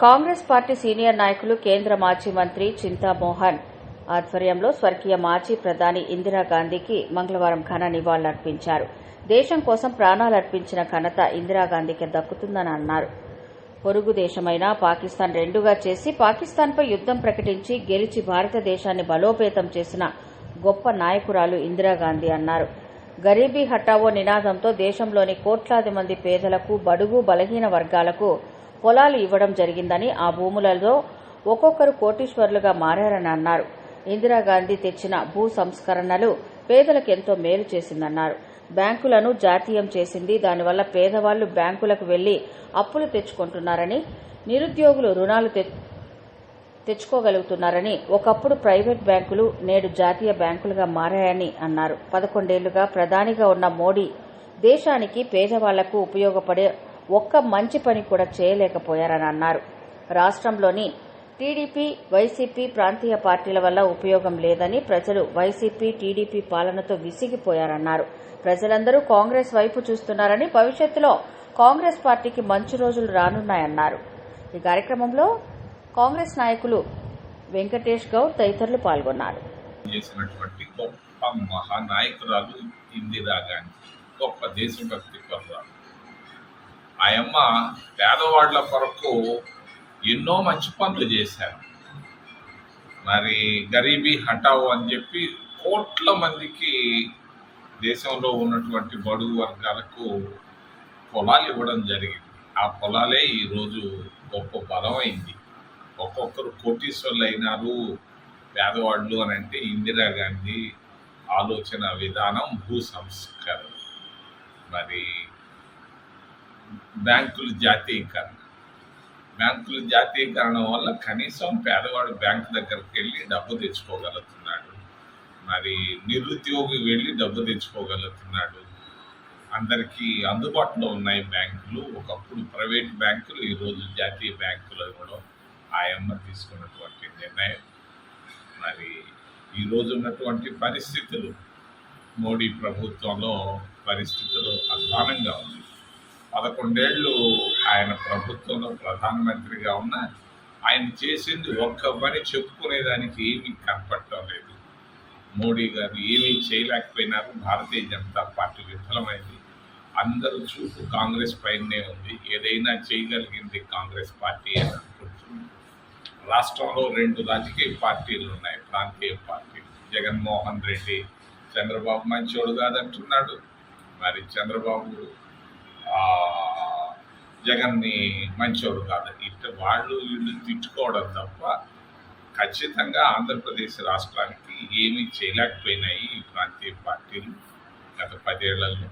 Congress party senior నాయకులు కేంద్ర మాజీ మంత్రి చింతామోహన్ ఆధ్వర్యంలో స్వర్గీయ మాజీ ప్రధాని ఇందిరాగాంధీకి మంగళవారం ఘన నివాళులర్పించారు. దేశం కోసం ప్రాణాలర్పించిన ఘనత ఇందిరాగాంధీకి దక్కుతుందని అన్నారు. పొరుగు దేశమైన పాకిస్తాన్ రెండుగా చేసి పాకిస్తాన్పై యుద్దం ప్రకటించి గెలిచి భారతదేశాన్ని బలోపేతం చేసిన గొప్ప నాయకురాలు ఇందిరాగాంధీ అన్నారు. గరీబీ హఠావో నినాదంతో దేశంలోని కోట్లాది మంది పేదలకు, బడుగు బలహీన వర్గాలకు పొలాలు ఇవ్వడం జరిగిందని, ఆ భూములలో ఒక్కొక్కరు కోటీశ్వరులుగా మారారని అన్నారు. ఇందిరాగాంధీ తెచ్చిన భూ సంస్కరణలు పేదలకు ఎంతో మేలు చేసిందన్నారు. బ్యాంకులను జాతీయం చేసింది. దానివల్ల పేదవాళ్లు బ్యాంకులకు వెళ్లి అప్పులు తెచ్చుకుంటున్నారని, నిరుద్యోగులు రుణాలు తెచ్చుకోగలుగుతున్నారని, ఒకప్పుడు ప్రైవేట్ బ్యాంకులు నేడు జాతీయ బ్యాంకులుగా మారాయని అన్నారు. 11 ఏళ్లుగా ప్రధానిగా ఉన్న మోడీ దేశానికి, పేదవాళ్లకు ఉపయోగపడే ఒక్క మంచి పని కూడా చేయలేకపోయారని అన్నారు. రాష్ట్రంలోని టీడీపీ, వైసీపీ ప్రాంతీయ పార్టీల వల్ల ఉపయోగం లేదని, ప్రజలు వైసీపీ, టీడీపీ పాలనతో విసిగిపోయారన్నారు. ప్రజలందరూ కాంగ్రెస్ వైపు చూస్తున్నారని, భవిష్యత్తులో కాంగ్రెస్ పార్టీకి మంచి రోజులు రానున్నాయన్నారు. ఈ కార్యక్రమంలో కాంగ్రెస్ నాయకులు వెంకటేష్ గౌడ్ తదితరులు పాల్గొన్నారు. గొప్ప మహానాయకురాలు ఇందిరాగాంధీ, గొప్ప దేశభక్తి పరురాలు. ఆయమ్మ పేదవాళ్ల కొరకు ఎన్నో మంచి పనులు చేశారు. మరి గరీబీ హఠావో అని చెప్పి కోట్ల మందికి దేశంలో ఉన్నటువంటి బడుగు వర్గాలకు పొలాలు ఇవ్వడం జరిగింది. ఆ పొలాలే ఈరోజు గొప్ప బలమైంది. ఒక్కొక్కరు కోటీశ్వర్లు అయినారు పేదవాళ్ళు అని అంటే ఇందిరాగాంధీ ఆలోచన విధానం భూ సంస్కరణ. మరి బ్యాంకుల జాతీయకరణ వల్ల కనీసం పేదవాడు బ్యాంకు దగ్గరికి వెళ్ళి డబ్బు తెచ్చుకోగలుగుతున్నాడు. మరి నిరుద్యోగి వెళ్ళి డబ్బు తెచ్చుకోగలుగుతున్నాడు. అందరికీ అందుబాటులో ఉన్నాయి బ్యాంకులు. ఒకప్పుడు ప్రైవేట్ బ్యాంకులు, ఈరోజు జాతీయ బ్యాంకులు ఇవ్వడం ఆయమ్మ తీసుకున్నటువంటి నిర్ణయం. మరి ఈరోజు ఉన్నటువంటి పరిస్థితులు, మోడీ ప్రభుత్వంలో పరిస్థితులు అధ్వానంగా ఉంది. 11 ఏళ్ళు ఆయన ప్రభుత్వంలో ప్రధానమంత్రిగా ఉన్న ఆయన చేసింది ఒక్క పని చెప్పుకునేదానికి ఏమీ కనపడటం లేదు. మోడీ గారు ఏమీ చేయలేకపోయినారు. భారతీయ జనతా పార్టీ విఫలమైంది. అందరూ చూపు కాంగ్రెస్ పైనే ఉంది. ఏదైనా చేయగలిగింది కాంగ్రెస్ పార్టీ అని అనుకుంటున్నాం. రాష్ట్రంలో 2 రాజకీయ పార్టీలు ఉన్నాయి, ప్రాంతీయ పార్టీలు. జగన్మోహన్ రెడ్డి చంద్రబాబు మంచోడు కాదంటున్నాడు. మరి చంద్రబాబు జగన్ని మంచోడు కాదు. ఇట్లా వాళ్ళు వీళ్ళు తిట్టుకోవడం తప్ప ఖచ్చితంగా ఆంధ్రప్రదేశ్ రాష్ట్రానికి ఏమీ చేయలేకపోయినాయి ఈ ప్రాంతీయ పార్టీలు. గత 10 ఏళ్లలో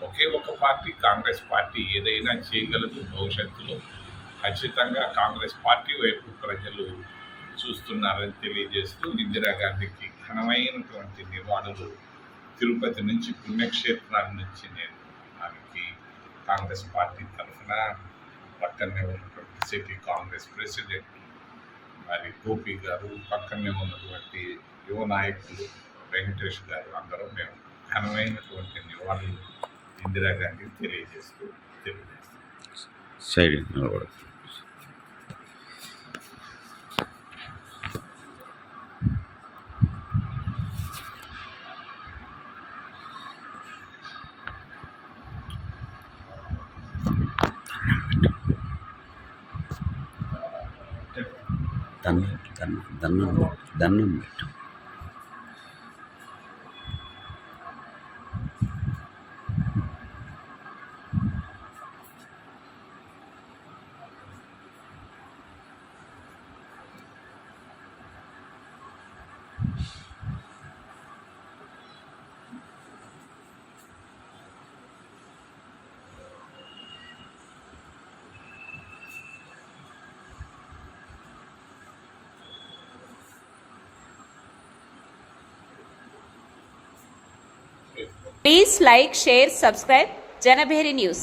ఒకే ఒక పార్టీ కాంగ్రెస్ పార్టీ ఏదైనా చేయగలదు. భవిష్యత్తులో ఖచ్చితంగా కాంగ్రెస్ పార్టీ వైపు ప్రజలు చూస్తున్నారని తెలియజేస్తూ ఇందిరాగాంధీకి ఘనమైనటువంటి నివాళులు తిరుపతి నుంచి, పుణ్యక్షేత్రాల నుంచి నేను ఆమెకి కాంగ్రెస్ పార్టీ తరఫున, పక్కనే ఉన్నటువంటి సిటీ కాంగ్రెస్ ప్రెసిడెంట్ మరి గోపి గారు, పక్కనే ఉన్నటువంటి యువ నాయకులు వెంకటేష్ గారు, అందరం మేము ఘనమైనటువంటి నివాళులు ఇందిరాగాంధీకి తెలియజేస్తాం. దండం పెట్టు. Please like, share, subscribe Janabheri News.